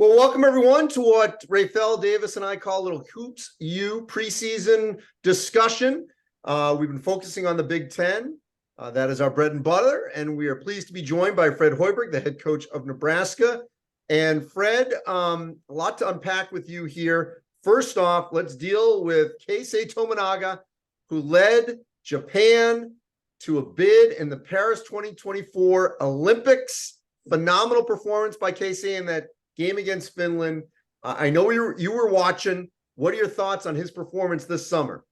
Well, welcome everyone to what Rapheal Davis and I call a little HoopsU preseason discussion. We've been focusing on the Big Ten. That is our bread and butter, and we are pleased to be joined by Fred Hoiberg, the head coach of Nebraska. And Fred, a lot to unpack with you here. First off, let's deal with Keisei Tominaga, who led Japan to a bid in the Paris 2024 Olympics. Phenomenal performance by Keisei in that game against Finland. I know you were watching. What are your thoughts on his performance this summer?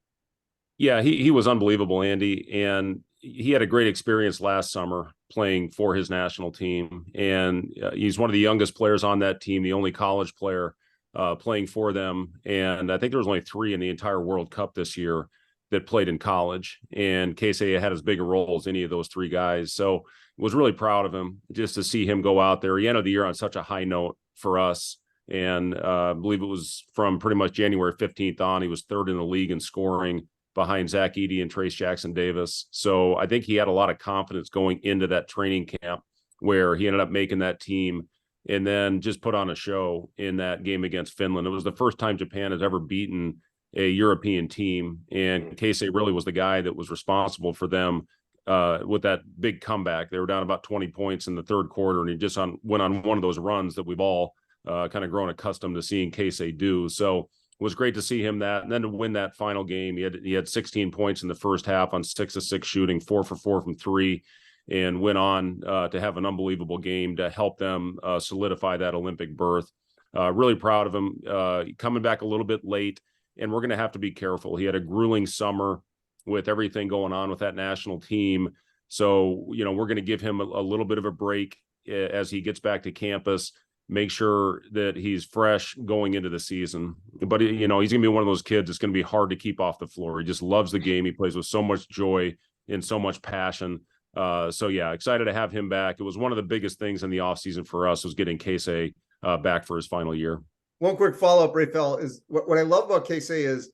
Yeah, he was unbelievable, Andy, and he had a great experience last summer playing for his national team. And he's one of the youngest players on that team, the only college player playing for them. And I think there was only 3 in the entire World Cup this year that played in college. And Keisei had as big a role as any of those 3 guys. So was really proud of him just to see him go out there. He ended the year on such a high note for us. And I believe it was from pretty much January 15th on, he was 3rd in the league in scoring behind Zach Edey and Trace Jackson Davis. So I think he had a lot of confidence going into that training camp where he ended up making that team and then just put on a show in that game against Finland. It was the first time Japan has ever beaten a European team. And Keisei really was the guy that was responsible for them with that big comeback. They were down about 20 points in the third quarter, and he just went on one of those runs that we've all kind of grown accustomed to seeing Keisei do. So it was great to see him that. And then to win that final game, he had 16 points in the first half on 6 of 6 shooting, 4 for 4 from 3, and went on to have an unbelievable game to help them solidify that Olympic berth. Really proud of him. Coming back a little bit late, and we're going to have to be careful. He had a grueling summer with everything going on with that national team. So, we're going to give him a little bit of a break as he gets back to campus, make sure that he's fresh going into the season. But, he's going to be one of those kids that's going to be hard to keep off the floor. He just loves the game. He plays with so much joy and so much passion. So, yeah, excited to have him back. It was one of the biggest things in the offseason for us was getting Keisei back for his final year. One quick follow-up, Rapheal, is what I love about Keisei is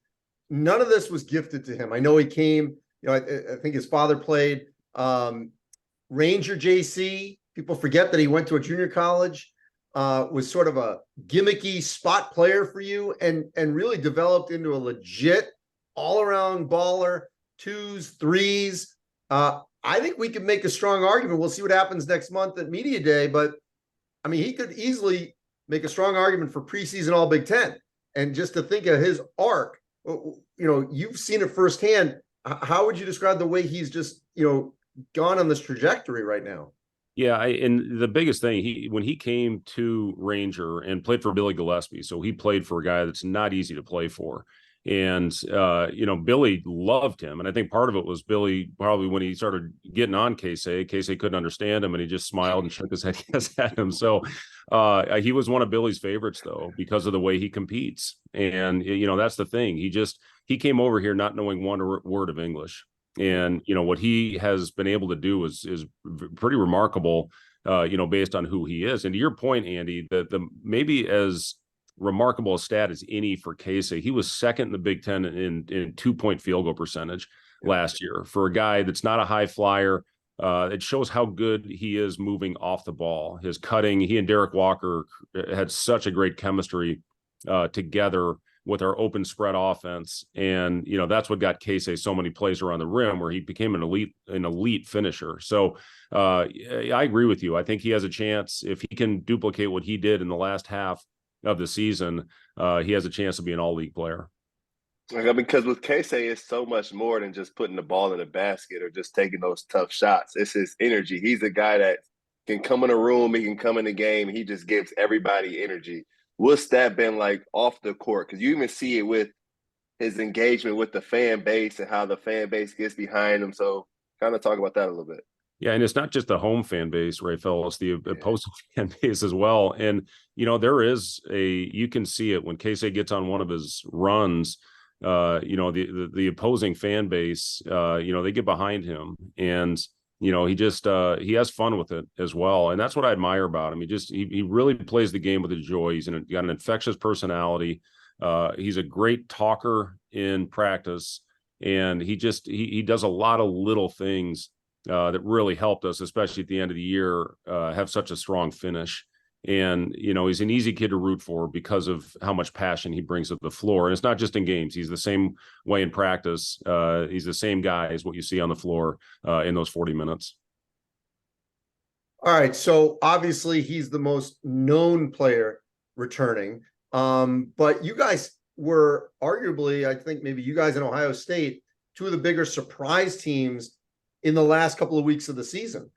none of this was gifted to him. I know he came, I think his father played Ranger JC. People forget that he went to a junior college, was sort of a gimmicky spot player for you and really developed into a legit all-around baller, 2s, 3s. I think we could make a strong argument. We'll see what happens next month at Media Day, but I mean, he could easily make a strong argument for preseason All Big Ten. And just to think of his arc, you've seen it firsthand. How would you describe the way he's just, gone on this trajectory right now? Yeah, and the biggest thing, when he came to Ranger and played for Billy Gillespie, so he played for a guy that's not easy to play for. And, Billy loved him. And I think part of it was Billy, probably when he started getting on Keisei couldn't understand him, and he just smiled and shook his head at him. So he was one of Billy's favorites, though, because of the way he competes. And, that's the thing. He came over here not knowing one word of English. And, what he has been able to do is pretty remarkable, based on who he is. And to your point, Andy, the maybe as remarkable a stat as any for Keisei, he was second in the Big Ten in 2-point field goal percentage last year for a guy that's not a high flyer. It shows how good he is moving off the ball. His cutting, he and Derek Walker had such a great chemistry together with our open spread offense. And, that's what got Keisei so many plays around the rim where he became an elite finisher. So I agree with you. I think he has a chance if he can duplicate what he did in the last half of the season. He has a chance to be an all-league player. Because with Keisei, it's so much more than just putting the ball in the basket or just taking those tough shots. It's his energy. He's a guy that can come in a room, he can come in the game, he just gives everybody energy. What's that been like off the court? Because you even see it with his engagement with the fan base and how the fan base gets behind him. So kind of talk about that a little bit. Yeah, and it's not just the home fan base, Rapheal, it's the opposing fan base as well. And, you can see it when Keisei gets on one of his runs, the opposing fan base, they get behind him. And, he has fun with it as well. And that's what I admire about him. He really plays the game with a joy. He's got an infectious personality. He's a great talker in practice. And he does a lot of little things that really helped us, especially at the end of the year, have such a strong finish. And, he's an easy kid to root for because of how much passion he brings to the floor. And it's not just in games. He's the same way in practice. He's the same guy as what you see on the floor in those 40 minutes. All right. So obviously he's the most known player returning. But you guys were arguably, I think maybe you guys in Ohio State, two of the bigger surprise teams in the last couple of weeks of the season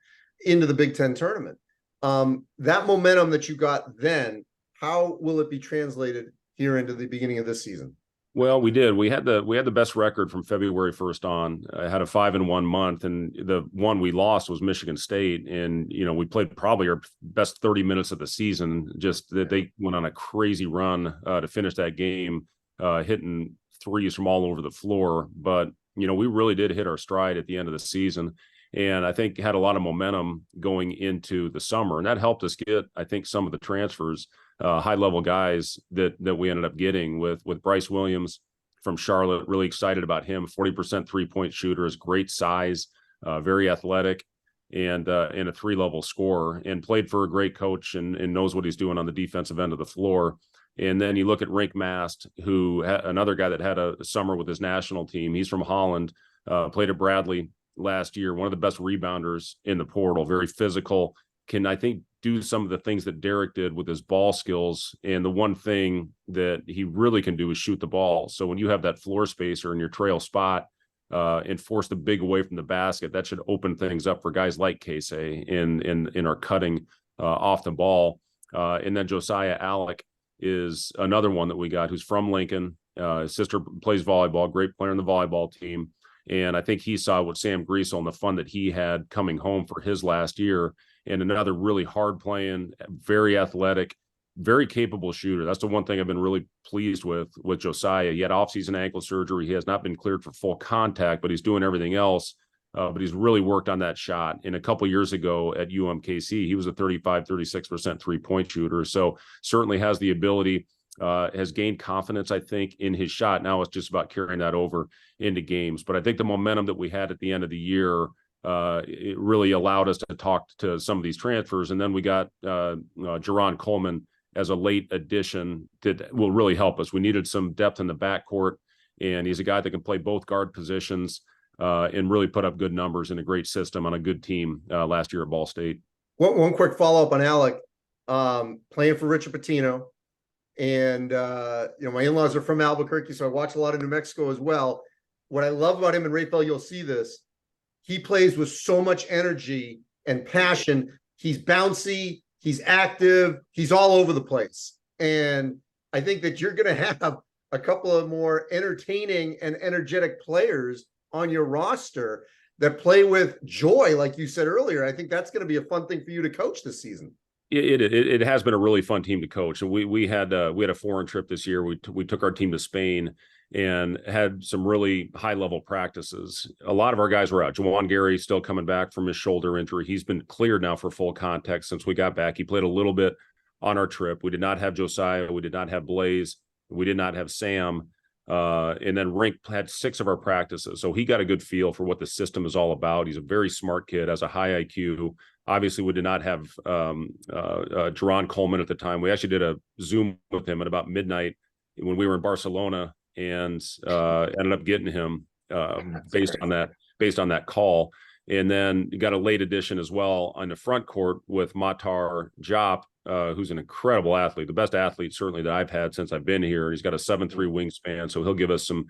into the Big Ten tournament. That momentum that you got then, how will it be translated here into the beginning of this season? Well, we did. We had the best record from February 1st on. I had a 5-1 month, and the one we lost was Michigan State. And we played probably our best 30 minutes of the season. Just that they went on a crazy run to finish that game, hitting threes from all over the floor. But we really did hit our stride at the end of the season, and I think had a lot of momentum going into the summer, and that helped us get, I think, some of the transfers. High-level guys that we ended up getting with Bryce Williams from Charlotte. Really excited about him. 40% three-point shooter, is great size, very athletic, and a three-level scorer, and played for a great coach and knows what he's doing on the defensive end of the floor. And then you look at Rink Mast, another guy that had a summer with his national team. He's from Holland, played at Bradley last year, one of the best rebounders in the portal, very physical, can, I think, do some of the things that Derek did with his ball skills. And the one thing that he really can do is shoot the ball. So when you have that floor spacer in your trail spot and force the big away from the basket, that should open things up for guys like Casey in our cutting off the ball. And then Josiah Alec is another one that we got, who's from Lincoln. His sister plays volleyball, great player on the volleyball team. And I think he saw what Sam Griesel and the fun that he had coming home for his last year. And another really hard playing, very athletic, very capable shooter. That's the one thing I've been really pleased with Josiah. He had offseason ankle surgery. He has not been cleared for full contact, but he's doing everything else. But he's really worked on that shot. And a couple of years ago at UMKC, he was a 36% three-point shooter. So certainly has the ability, has gained confidence, I think, in his shot. Now it's just about carrying that over into games. But I think the momentum that we had at the end of the year, it really allowed us to talk to some of these transfers. And then we got Jerron Coleman as a late addition that will really help us. We needed some depth in the backcourt, and he's a guy that can play both guard positions and really put up good numbers in a great system on a good team last year at Ball State. One quick follow-up on Alec, playing for Richard Pitino. And, my in-laws are from Albuquerque, so I watch a lot of New Mexico as well. What I love about him, and Raphael, you'll see this, he plays with so much energy and passion. He's bouncy, he's active, he's all over the place. And I think that you're going to have a couple of more entertaining and energetic players on your roster that play with joy, like you said earlier. I think that's going to be a fun thing for you to coach this season. It has been a really fun team to coach. And we had a foreign trip this year. We took our team to Spain and had some really high level practices. A lot of our guys were out. Juwan Gary still coming back from his shoulder injury. He's been cleared now for full contact since we got back. He played a little bit on our trip. We did not have Josiah. We did not have Blaze. We did not have Sam. And then Rink had 6 of our practices. So he got a good feel for what the system is all about. He's a very smart kid, has a high IQ. Obviously, we did not have Jerron Coleman at the time. We actually did a Zoom with him at about midnight when we were in Barcelona, and ended up getting him based on that call. And then you got a late addition as well on the front court with Matar Diop, who's an incredible athlete, the best athlete certainly that I've had since I've been here. He's got a 7'3" wingspan, so he'll give us some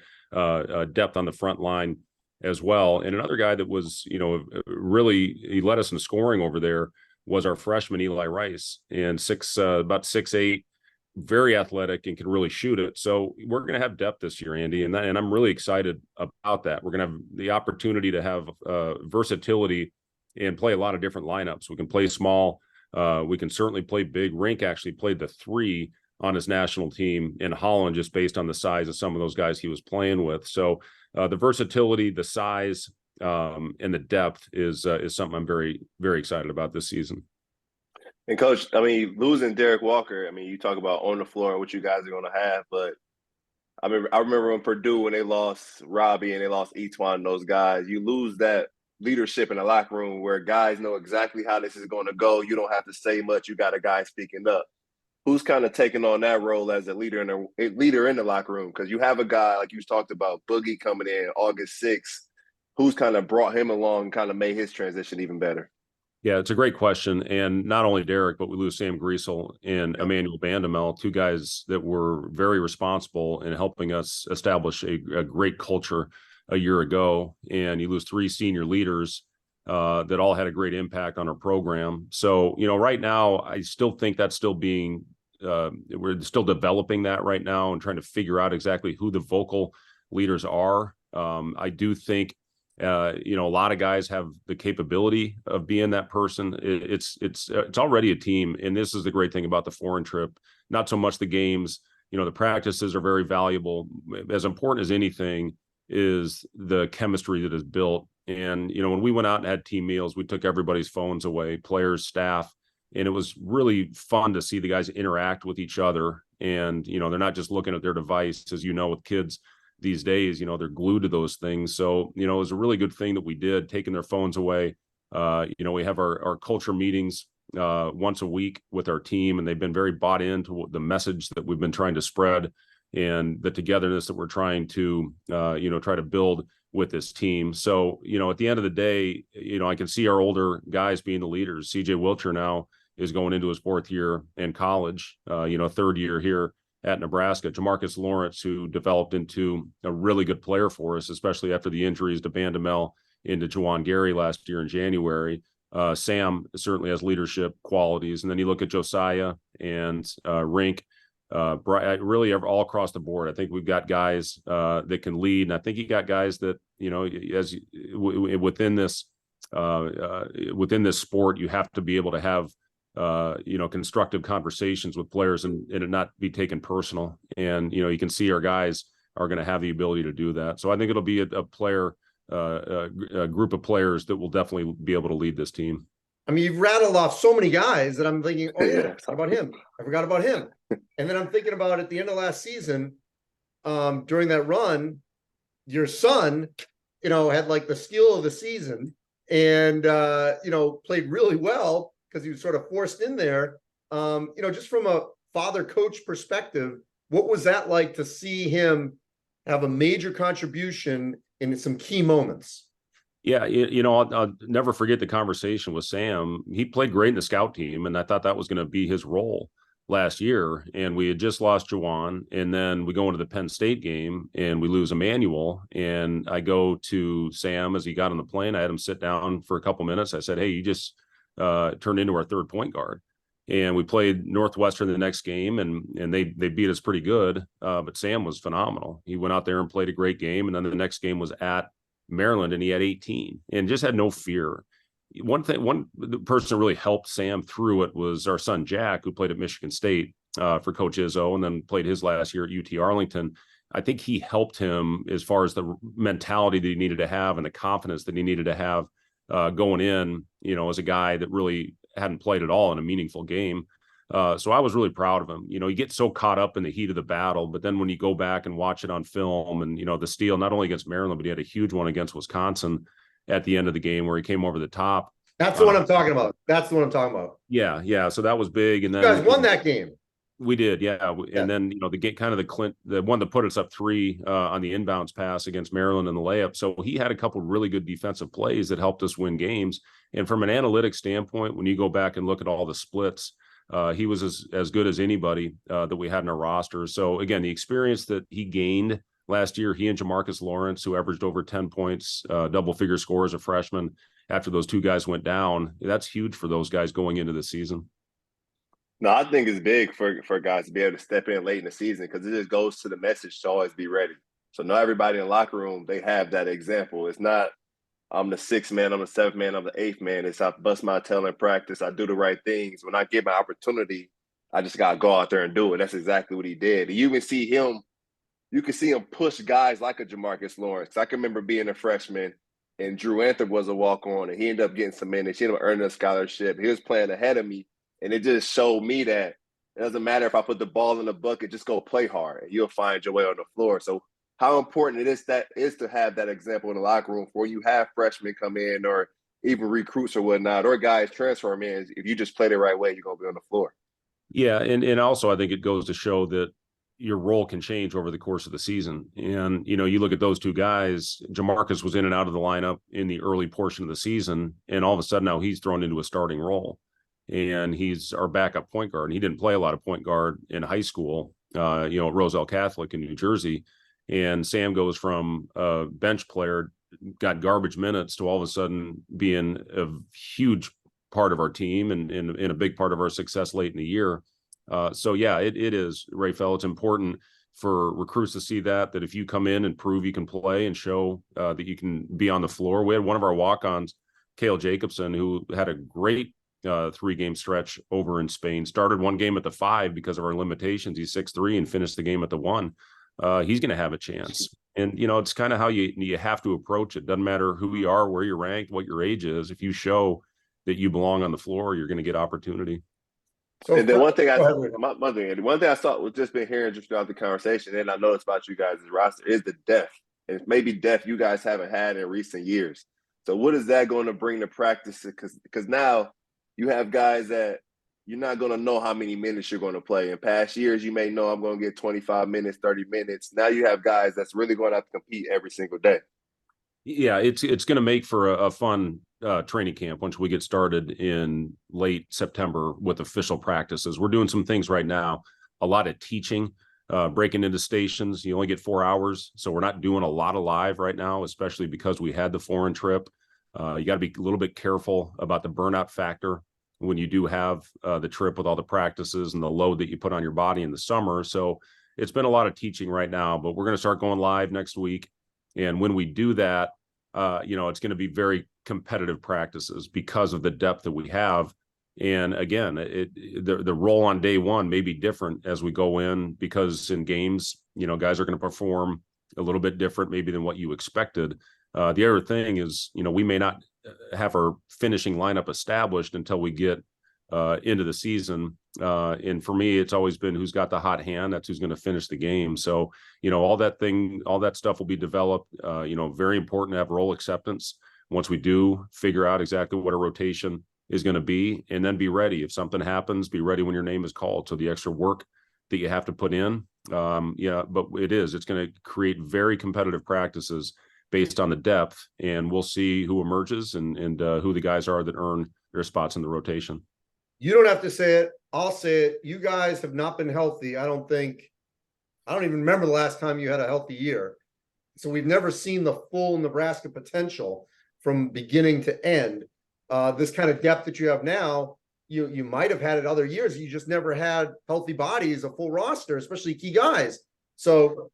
depth on the front line as well. And another guy that was, really, he led us in scoring over there was our freshman Eli Rice, and about 6'8", very athletic, and can really shoot it. So we're going to have depth this year, Andy, and I'm really excited about that. We're going to have the opportunity to have versatility and play a lot of different lineups. We can play small. We can certainly play big. Rink actually played the 3 on his national team in Holland, just based on the size of some of those guys he was playing with. So the versatility, the size, and the depth is something I'm very, very excited about this season. And Coach, losing Derek Walker, you talk about on the floor and what you guys are going to have, but I remember when Purdue, when they lost Robbie and they lost Etuan, those guys, you lose that leadership in the locker room where guys know exactly how this is going to go. You don't have to say much. You got a guy speaking up. Who's kind of taking on that role as a leader in the locker room? Because you have a guy, like you talked about, Boogie coming in August 6th, who's kind of brought him along and kind of made his transition even better. Yeah, it's a great question. And not only Derek, but we lose Sam Griesel and Emmanuel Bandamel, two guys that were very responsible in helping us establish a great culture a year ago. And you lose three senior leaders that all had a great impact on our program. So, right now, I still think that's still being, we're still developing that right now and trying to figure out exactly who the vocal leaders are. I do think a lot of guys have the capability of being that person. It's already a team. And this is the great thing about the foreign trip, not so much the games, the practices are very valuable. As important as anything is the chemistry that is built. And, when we went out and had team meals, we took everybody's phones away, players, staff, and it was really fun to see the guys interact with each other. And, they're not just looking at their device, as with kids these days, they're glued to those things. So, it was a really good thing that we did, taking their phones away. We have our culture meetings once a week with our team, and they've been very bought into the message that we've been trying to spread and the togetherness that we're trying to, try to build with this team. So, at the end of the day, I can see our older guys being the leaders. CJ Wilcher now is going into his fourth year in college, third year here at Nebraska. Jamarcus Lawrence, who developed into a really good player for us, especially after the injuries to Bandamel and to Juwan Gary last year in January. Sam certainly has leadership qualities. And then you look at Josiah and Rink, really all across the board. I think we've got guys that can lead. And I think you got guys that, within this sport, you have to be able to have constructive conversations with players and it not be taken personal. And, you can see our guys are going to have the ability to do that. So I think it'll be a group of players that will definitely be able to lead this team. I mean, you've rattled off so many guys that I'm thinking, oh yeah, how about him? I forgot about him. And then I'm thinking about at the end of last season, during that run, your son, had like the steal of the season and, played really well because he was sort of forced in there. Just from a father coach perspective, what was that like to see him have a major contribution in some key moments? Yeah, I'll never forget the conversation with Sam. He played great in the scout team, and I thought that was going to be his role last year. And we had just lost Juwan, and then we go into the Penn State game, and we lose Emmanuel. And I go to Sam as he got on the plane. I had him sit down for a couple minutes. I said, hey, you just turned into our third point guard. And we played Northwestern the next game, and they beat us pretty good. But Sam was phenomenal. He went out there and played a great game. And then the next game was at Maryland, and he had 18 and just had no fear. One person that really helped Sam through it was our son Jack, who played at Michigan State for Coach Izzo, and then played his last year at UT Arlington. I think he helped him as far as the mentality that he needed to have and the confidence that he needed to have going in, as a guy that really hadn't played at all in a meaningful game. So I was really proud of him. You get so caught up in the heat of the battle, but then when you go back and watch it on film and, the steal, not only against Maryland, but he had a huge one against Wisconsin at the end of the game where he came over the top. That's the one I'm talking about. That's the one I'm talking about. Yeah. So that was big. And then you guys won that game. We did. Yeah. And then, the game, kind of the one that put us up 3 on the inbounds pass against Maryland in the layup. So he had a couple of really good defensive plays that helped us win games. And from an analytics standpoint, when you go back and look at all the splits, he was as good as anybody that we had in our roster. So again, the experience that he gained last year, he and Jamarcus Lawrence, who averaged over 10 points, double-figure score as a freshman after those two guys went down, that's huge for those guys going into the season. No, I think it's big for guys to be able to step in late in the season because it just goes to the message to always be ready. So not everybody in the locker room, they have that example. It's not I'm the 6th man, I'm the 7th man, I'm the 8th man. It's I bust my tail in practice. I do the right things. When I get my opportunity, I just got to go out there and do it. That's exactly what he did. And you can see him push guys like a Jamarcus Lawrence. I can remember being a freshman and Drew Anthem was a walk-on and he ended up getting some minutes. He ended up earning a scholarship. He was playing ahead of me. And it just showed me that it doesn't matter if I put the ball in the bucket, just go play hard and you'll find your way on the floor. So how important it is to have that example in the locker room before you have freshmen come in or even recruits or whatnot, or guys transfer in. If you just play the right way, you're going to be on the floor. Yeah, and also I think it goes to show that your role can change over the course of the season. And, you look at those two guys, Jamarcus was in and out of the lineup in the early portion of the season, and all of a sudden now he's thrown into a starting role. And he's our backup point guard. And he didn't play a lot of point guard in high school, at Roselle Catholic in New Jersey. And Sam goes from a bench player, got garbage minutes, to all of a sudden being a huge part of our team and a big part of our success late in the year. So yeah, it is, Raphael. It's important for recruits to see that if you come in and prove you can play and show that you can be on the floor. We had one of our walk-ons, Cale Jacobson, who had a great 3-game stretch over in Spain. Started one game at the 5 because of our limitations. He's 6'3" and finished the game at the 1. He's going to have a chance. And, it's kind of how you have to approach it. Doesn't matter who you are, where you're ranked, what your age is. If you show that you belong on the floor, you're going to get opportunity. So, and then one thing I saw was just been hearing just throughout the conversation, and I know it's about you guys' roster, is the depth. And maybe depth you guys haven't had in recent years. So what is that going to bring to practice? Because now you have guys that you're not going to know how many minutes you're going to play. In past years, you may know I'm going to get 25 minutes, 30 minutes. Now you have guys that's really going to have to compete every single day. Yeah, it's going to make for a fun training camp once we get started in late September with official practices. We're doing some things right now, a lot of teaching, breaking into stations. You only get 4 hours, so we're not doing a lot of live right now, especially because we had the foreign trip. You got to be a little bit careful about the burnout factor when you do have the trip with all the practices and the load that you put on your body in the summer. So it's been a lot of teaching right now, but we're going to start going live next week. And when we do that, it's going to be very competitive practices because of the depth that we have. And again, the role on day one may be different as we go in, because in games, guys are going to perform a little bit different maybe than what you expected. The other thing is, we may not have our finishing lineup established until we get into the season. And for me, it's always been who's got the hot hand. That's who's going to finish the game. So, all that stuff will be developed. Very important to have role acceptance once we do figure out exactly what a rotation is going to be, and then be ready. If something happens, be ready when your name is called. So the extra work that you have to put in. But it's going to create very competitive practices based on the depth, and we'll see who emerges and who the guys are that earn their spots in the rotation. You don't have to say it. I'll say it. You guys have not been healthy. I don't even remember the last time you had a healthy year. So we've never seen the full Nebraska potential from beginning to end. This kind of depth that you have now, you might have had it other years. You just never had healthy bodies, a full roster, especially key guys. So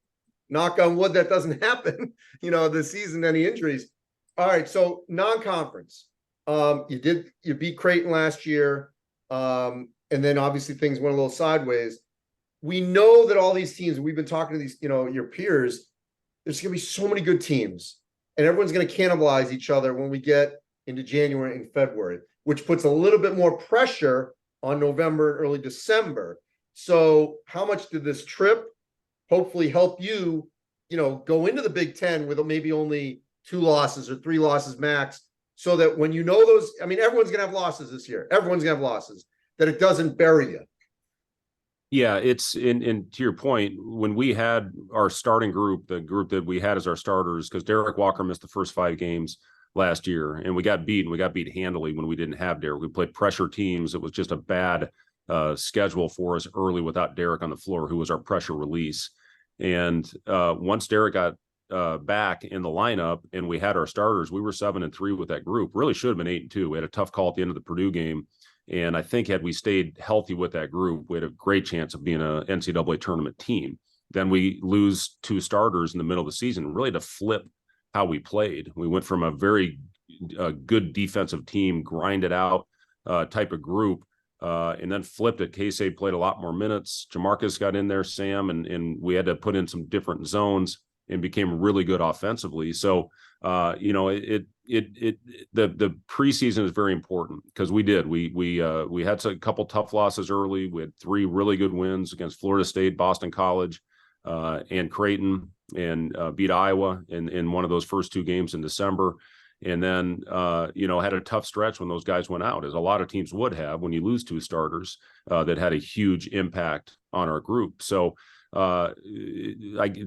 knock on wood, that doesn't happen, this season, any injuries. All right. So non-conference, you beat Creighton last year. And then obviously things went a little sideways. We know that all these teams, we've been talking to these, your peers, there's going to be so many good teams, and everyone's going to cannibalize each other when we get into January and February, which puts a little bit more pressure on November and early December. So how much did this trip hopefully help you, go into the Big Ten with maybe only 2 losses or 3 losses max, so that when those, everyone's going to have losses this year. Everyone's going to have losses, that it doesn't bury you. Yeah, it's in to your point, when we had our starting group, the group that we had as our starters, because Derek Walker missed the first 5 games last year, and we got beat handily when we didn't have Derek. We played pressure teams. It was just a bad schedule for us early without Derek on the floor, who was our pressure release. And once Derek got back in the lineup and we had our starters, we were 7-3 with that group. Really should have been 8-2. We had a tough call at the end of the Purdue game. And I think had we stayed healthy with that group, we had a great chance of being an NCAA tournament team. Then we lose 2 starters in the middle of the season, really to flip how we played. We went from a very good defensive team, grinded out type of group, and then flipped it. Casey played a lot more minutes. Jamarcus got in there, Sam, and we had to put in some different zones and became really good offensively. So, the preseason is very important, because we had a couple tough losses early. We had 3 really good wins against Florida State, Boston College. and Creighton and beat Iowa in one of those first two games in December. And then, had a tough stretch when those guys went out, as a lot of teams would have when you lose two starters that had a huge impact on our group. So to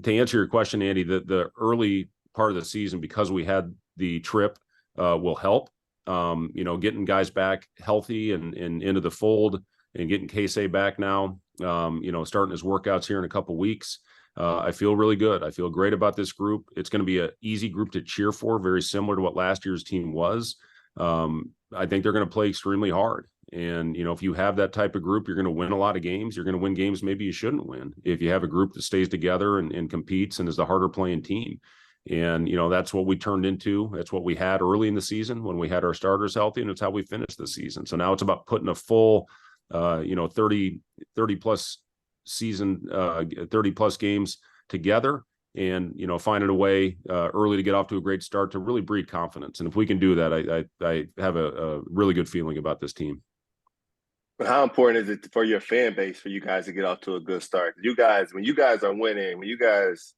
answer your question, Andy, the early part of the season, because we had the trip, will help. Getting guys back healthy and into the fold, and getting Casey back now, starting his workouts here in a couple of weeks. I feel really good. I feel great about this group. It's going to be an easy group to cheer for, very similar to what last year's team was. I think they're going to play extremely hard. And, if you have that type of group, you're going to win a lot of games. You're going to win games maybe you shouldn't win if you have a group that stays together and competes and is the harder playing team. And, that's what we turned into. That's what we had early in the season when we had our starters healthy, and it's how we finished the season. So now it's about putting a full, 30 plus season, 30 plus games together, and finding a way early to get off to a great start to really breed confidence. And if we can do that, I have a really good feeling about this team. But how important is it for your fan base for you guys to get off to a good start? You guys, when you guys are winning, when you guys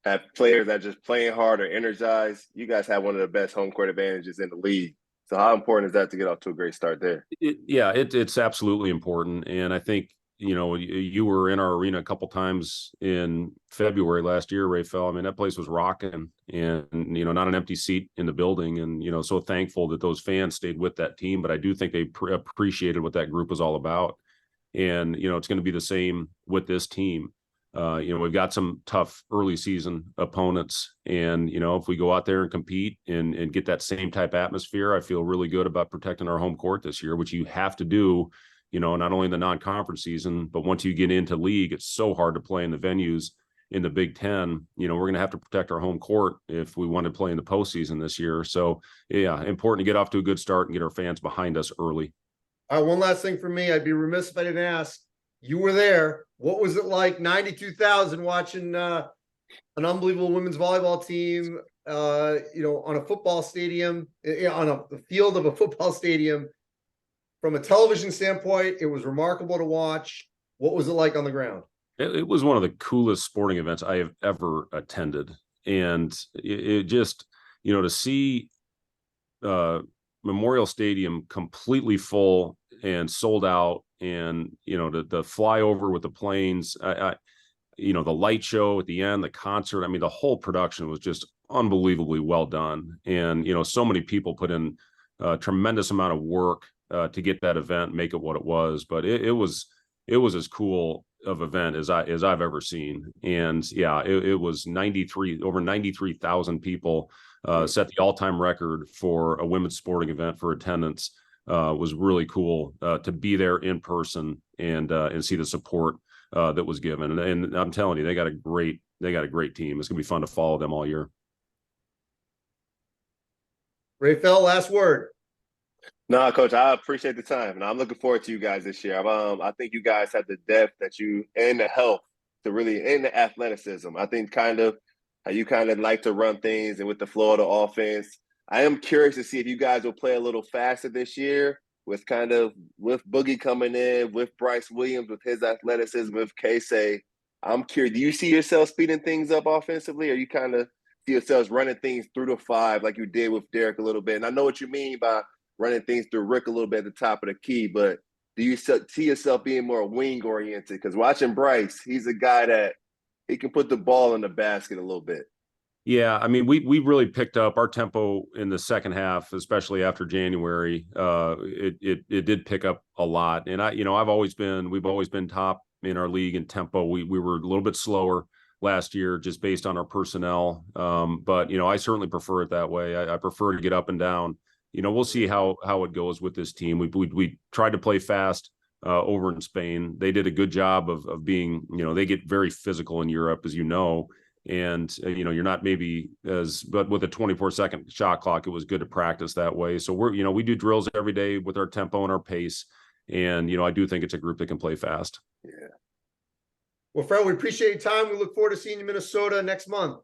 have players that just playing hard or energized, you guys have one of the best home court advantages in the league. So how important is that to get off to a great start there? It's absolutely important. And I think, you were in our arena a couple times in February last year, Raphael. I mean, that place was rocking, and, not an empty seat in the building. And, so thankful that those fans stayed with that team. But I do think they appreciated what that group was all about. And, it's going to be the same with this team. We've got some tough early season opponents, and, if we go out there and compete and get that same type atmosphere, I feel really good about protecting our home court this year, which you have to do, not only in the non-conference season, but once you get into league, it's so hard to play in the venues in the Big Ten. We're going to have to protect our home court if we want to play in the postseason this year. So important to get off to a good start and get our fans behind us early. All right, one last thing for me. I'd be remiss if I didn't ask. You were there. What was it like, 92,000, watching an unbelievable women's volleyball team, on a football stadium, on the field of a football stadium? From a television standpoint, it was remarkable to watch. What was it like on the ground? It was one of the coolest sporting events I have ever attended. And it just, to see Memorial Stadium completely full and sold out, and the flyover with the planes, the light show at the end, the concert, I mean, the whole production was just unbelievably well done. And so many people put in a tremendous amount of work to get that event, make it what it was. But it was as cool of event as I've ever seen. And it was over 93,000 people, set the all-time record for a women's sporting event for attendance. Was really cool to be there in person and see the support that was given. And I'm telling you, they got a great team. It's gonna be fun to follow them all year. Raphael, last word. No, Coach, I appreciate the time, and I'm looking forward to you guys this year. I think you guys have the depth and the health to really, and the athleticism. I think kind of how you kind of like to run things, and with the flow of the offense. I am curious to see if you guys will play a little faster this year with Boogie coming in, with Bryce Williams, with his athleticism, with Casey. I'm curious, do you see yourself speeding things up offensively, or you kind of see yourselves running things through the five like you did with Derek a little bit? And I know what you mean by running things through Rick a little bit at the top of the key, but do you see yourself being more wing-oriented? Because watching Bryce, he's a guy that he can put the ball in the basket a little bit. Yeah, I mean, we really picked up our tempo in the second half, especially after January. It did pick up a lot, and we've always been top in our league in tempo. We were a little bit slower last year just based on our personnel, but I certainly prefer it that way. I prefer to get up and down. We'll see how it goes with this team. We tried to play fast over in Spain. They did a good job of being, they get very physical in Europe, as you know. And, you're not maybe but with a 24-second shot clock, it was good to practice that way. So we do drills every day with our tempo and our pace. And, I do think it's a group that can play fast. Yeah. Well, Fred, we appreciate your time. We look forward to seeing you in Minnesota next month.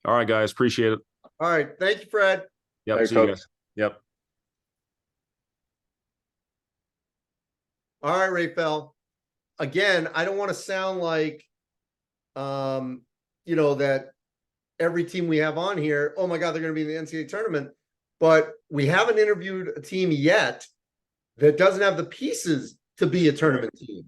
All right, guys. Appreciate it. All right. Thank you, Fred. Yep. Thanks, See you Coach. guys. Yep. All right, Raphael. Again, I don't want to sound like that every team we have on here, oh my God, they're going to be in the NCAA tournament. But we haven't interviewed a team yet that doesn't have the pieces to be a tournament team.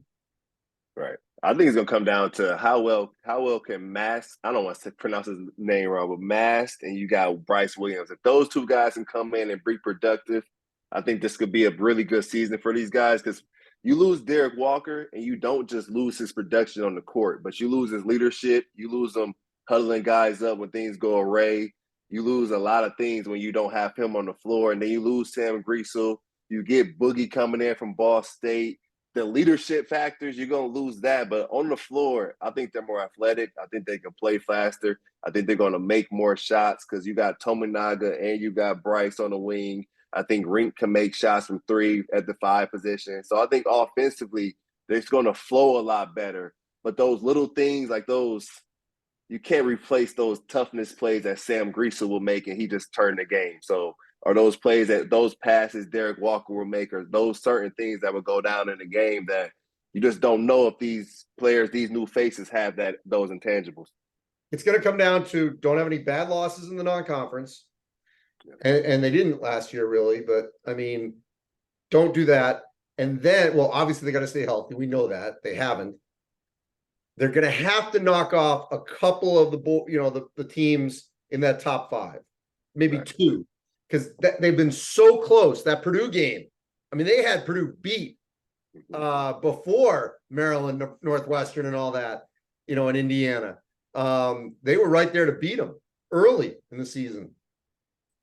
Right. I think it's gonna come down to how well can Mast, I don't want to pronounce his name wrong, but Mast and you got Bryce Williams. If those two guys can come in and be productive, I think this could be a really good season for these guys, because you lose Derek Walker and you don't just lose his production on the court, but you lose his leadership. You lose him huddling guys up when things go awry. You lose a lot of things when you don't have him on the floor, and then you lose Sam Griesel. You get Boogie coming in from Ball State. The leadership factors, you're going to lose that. But on the floor, I think they're more athletic. I think they can play faster. I think they're going to make more shots because you got Tominaga and you got Bryce on the wing. I think Rink can make shots from three at the 5 position. So I think offensively, it's going to flow a lot better. But those little things like those, you can't replace those toughness plays that Sam Griesel will make and he just turned the game. So or those plays that those passes Derek Walker will make, or those certain things that would go down in the game that you just don't know if these players, these new faces have those intangibles. It's going to come down to don't have any bad losses in the non-conference. And they didn't last year really, but I mean, don't do that. And then, well, obviously they got to stay healthy. We know that they haven't. They're going to have to knock off a couple of the teams in that top 5, maybe right. 2. Because they've been so close. That Purdue game, I mean, they had Purdue beat before Maryland, Northwestern, and all that, in Indiana. They were right there to beat them early in the season.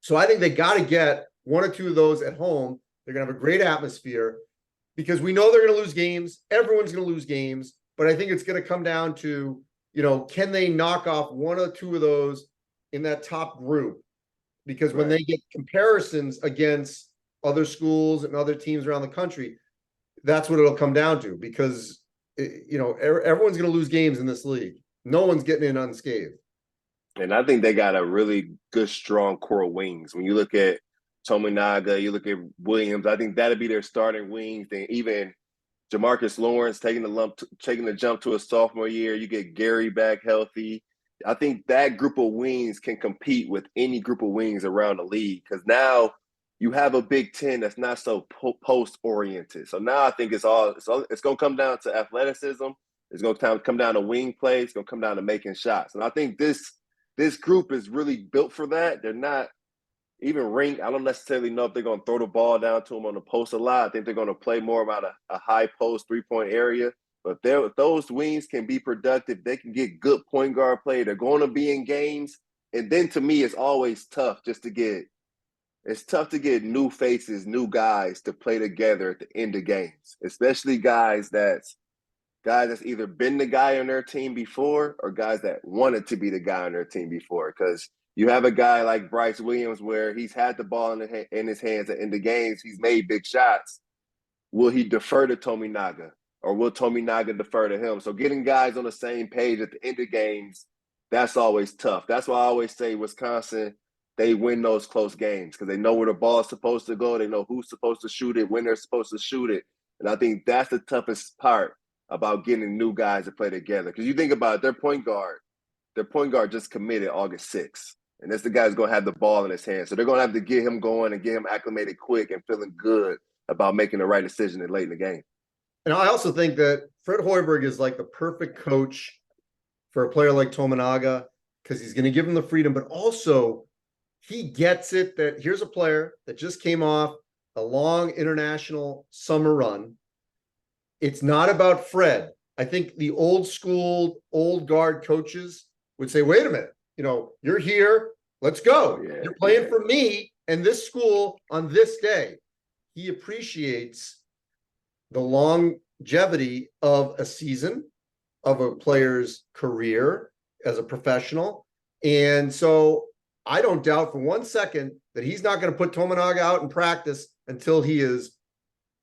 So I think they got to get 1 or 2 of those at home. They're going to have a great atmosphere because we know they're going to lose games. Everyone's going to lose games. But I think it's going to come down to, can they knock off 1 or 2 of those in that top group? Because when they get comparisons against other schools and other teams around the country, that's what it'll come down to. Because, everyone's going to lose games in this league. No one's getting in unscathed. And I think they got a really good, strong core of wings. When you look at Tominaga, you look at Williams, I think that'll be their starting wings. Then even Jamarcus Lawrence taking the jump to a sophomore year. You get Gary back healthy. I think that group of wings can compete with any group of wings around the league, because now you have a Big Ten that's not so post-oriented. So now I think it's going to come down to athleticism. It's going to come down to wing play. It's going to come down to making shots. And I think this group is really built for that. They're not even Rink. I don't necessarily know if they're going to throw the ball down to them on the post a lot. I think they're going to play more about a high post 3-point area. But if those wings can be productive, they can get good point guard play. They're going to be in games. And then to me, it's always tough to get new faces, new guys to play together at the end of games, especially guys that's either been the guy on their team before or guys that wanted to be the guy on their team before. Because you have a guy like Bryce Williams where he's had the ball in his hands in the games. He's made big shots. Will he defer to Tominaga? Or will Tominaga defer to him? So getting guys on the same page at the end of games, that's always tough. That's why I always say Wisconsin, they win those close games because they know where the ball is supposed to go. They know who's supposed to shoot it, when they're supposed to shoot it. And I think that's the toughest part about getting new guys to play together. Because you think about it, their point guard just committed August 6th. And that's the guy who's going to have the ball in his hand. So they're going to have to get him going and get him acclimated quick and feeling good about making the right decision late in the game. And I also think that Fred Hoiberg is like the perfect coach for a player like Tominaga because he's going to give him the freedom, but also he gets it that here's a player that just came off a long international summer run. It's not about Fred. I think the old school, old guard coaches would say, wait a minute, you're here. Let's go. Yeah, you're playing for me and this school on this day. He appreciates the longevity of a season, of a player's career as a professional. And so I don't doubt for 1 second that he's not going to put Tominaga out in practice until he is,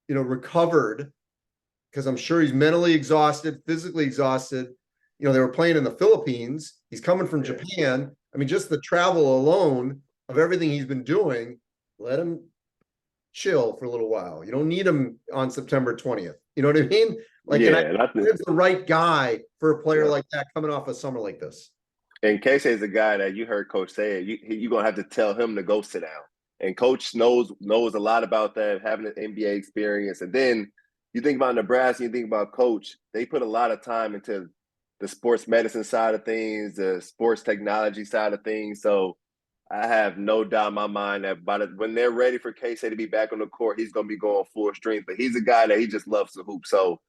recovered, because I'm sure he's mentally exhausted, physically exhausted. They were playing in the Philippines. He's coming from Japan. I mean, just the travel alone of everything he's been doing, let him chill for a little while. You don't need him on September 20th. You know what I mean? Like, Yeah, and and I think it's the right guy for a player yeah. like that coming off a summer like this. And Casey is a guy that you heard Coach say you're gonna have to tell him to go sit down. And Coach knows a lot about that, having an NBA experience. And then you think about Nebraska, you think about Coach. They put a lot of time into the sports medicine side of things, the sports technology side of things. So I have no doubt in my mind that when they're ready for Casey to be back on the court, he's gonna be going full strength. But he's a guy that he just loves to hoop. So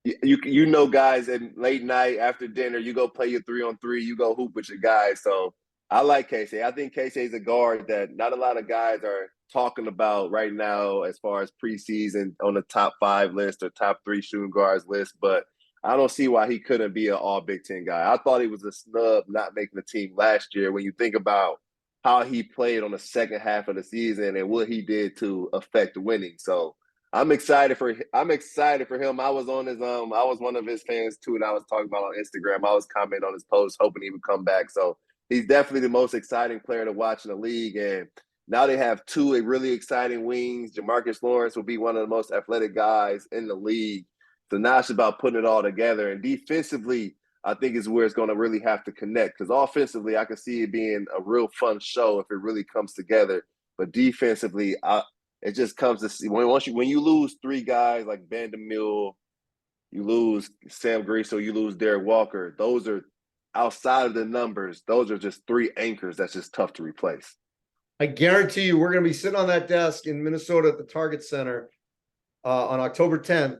you know, guys, at late night after dinner, you go play your 3-on-3, you go hoop with your guys. So I like Casey. I think Casey is a guard that not a lot of guys are talking about right now as far as preseason on the top 5 list or top 3 shooting guards list. But I don't see why he couldn't be an all Big Ten guy. I thought he was a snub not making the team last year when you think about how he played on the second half of the season and what he did to affect winning. So I'm excited for him. I was on his I was one of his fans too, and I was talking about on Instagram. I was commenting on his post, hoping he would come back. So he's definitely the most exciting player to watch in the league. And now they have 2 really exciting wings. Jamarcus Lawrence will be one of the most athletic guys in the league. So now it's about putting it all together. And defensively, I think is where it's going to really have to connect. Because offensively, I can see it being a real fun show if it really comes together. But defensively, it just comes to see when you lose 3 guys like Vandermill, you lose Sam Griesel, you lose Derek Walker. Those are outside of the numbers. Those are just 3 anchors that's just tough to replace. I guarantee you, we're going to be sitting on that desk in Minnesota at the Target Center on October 10th,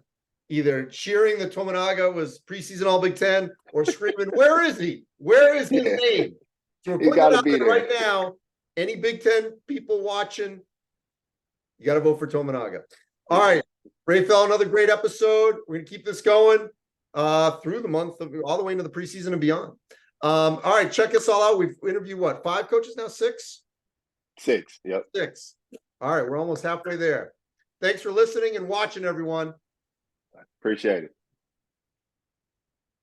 either cheering that Tominaga was preseason All Big Ten or screaming, "Where is he? Where is his name?" So we're putting it out there right now. Any Big Ten people watching, you got to vote for Tominaga. All right, Raphael, another great episode. We're going to keep this going through the month, all the way into the preseason and beyond. All right, check us all out. We've interviewed, 5 coaches now? 6? 6, yep. 6. All right, we're almost halfway there. Thanks for listening and watching, everyone. Appreciate it.